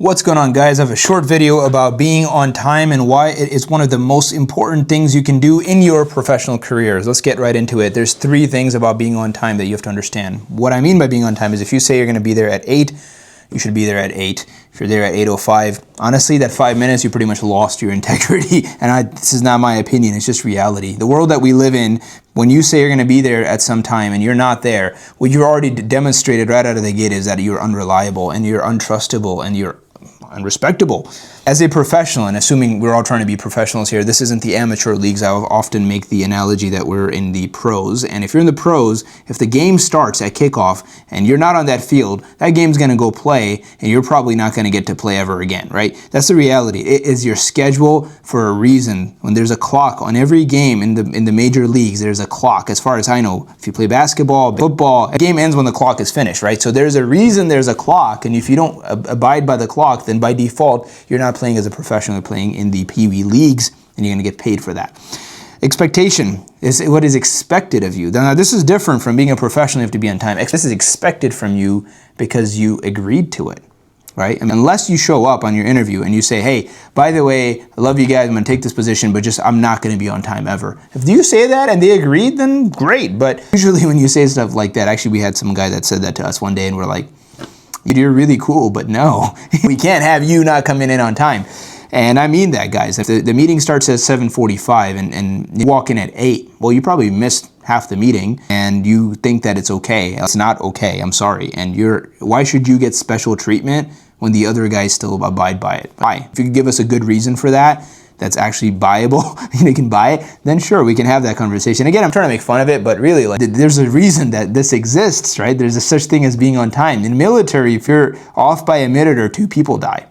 What's going on, guys? I have a short video about being on time and why it is one of the most important things you can do in your professional careers. Let's get right into it. There's 3 things about being on time that you have to understand. What I mean by being on time is if you say you're going to be there at 8, you should be there at 8. If you're there at 8:05, honestly, that 5 minutes, you pretty much lost your integrity. And this is not my opinion, it's just reality. The world that we live in, when you say you're going to be there at some time and you're not there, what you've already demonstrated right out of the gate is that you're unreliable and you're untrustable and you're unrespectable. As a professional, and assuming we're all trying to be professionals here, this isn't the amateur leagues. I will often make the analogy that we're in the pros. And if you're in the pros, if the game starts at kickoff and you're not on that field, that game's going to go play and you're probably not going to get to play ever again, right? That's the reality. It is your schedule for a reason. When there's a clock on every game in the major leagues, there's a clock. As far as I know, if you play basketball, football, a game ends when the clock is finished, right? So there's a reason there's a clock, and if you don't abide by the clock, then by default, you're not playing as a professional, you're playing in the Pee Wee leagues, and you're going to get paid for that. Expectation is what is expected of you. Now, this is different from being a professional. You have to be on time. This is expected from you because you agreed to it, right? I mean, unless you show up on your interview and you say, hey, by the way, I love you guys, I'm going to take this position, but just I'm not going to be on time ever. If you say that and they agreed, then great. But usually when you say stuff like that, actually we had some guy that said that to us one day and we're like, you're really cool, but no, we can't have you not coming in on time. And I mean that, guys. If the meeting starts at 7:45 and you walk in at 8, well, you probably missed half the meeting and you think that it's okay. It's not okay, I'm sorry. And why should you get special treatment when the other guys still abide by it? Why? If you could give us a good reason for that, that's actually buyable, and you can buy it, then sure, we can have that conversation. Again, I'm trying to make fun of it, but really, like, there's a reason that this exists, right? There's a such thing as being on time. In military, if you're off by a minute or 2, people die.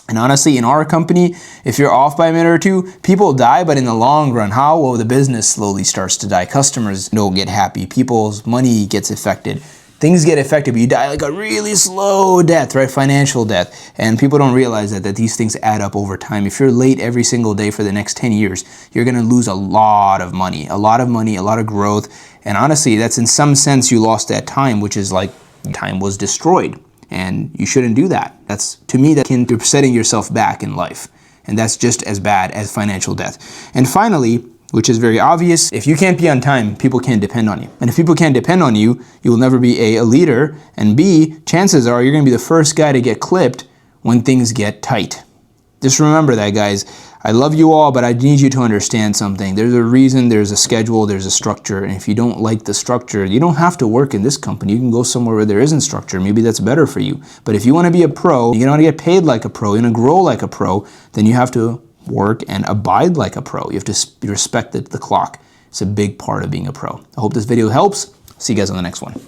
And honestly, in our company, if you're off by a minute or 2, people die, but in the long run, how? Well, the business slowly starts to die. Customers don't get happy. People's money gets affected. Things get affected, but you die like a really slow death, right? Financial death. And people don't realize that these things add up over time. If you're late every single day for the next 10 years, you're going to lose a lot of money, a lot of growth. And honestly, that's in some sense you lost that time, which is like time was destroyed. And you shouldn't do that. That's, to me, that can be setting yourself back in life. And that's just as bad as financial death. And finally, which is very obvious, if you can't be on time, people can't depend on you. And if people can't depend on you, you will never be a leader, and B, chances are you're going to be the first guy to get clipped when things get tight. Just remember that, guys. I love you all, but I need you to understand something. There's a reason, there's a schedule, there's a structure, and if you don't like the structure, you don't have to work in this company. You can go somewhere where there isn't structure. Maybe that's better for you. But if you want to be a pro, you want to get paid like a pro, you want to grow like a pro, then you have to work and abide like a pro. You have to respect the clock. It's a big part of being a pro. I hope this video helps. See you guys on the next one.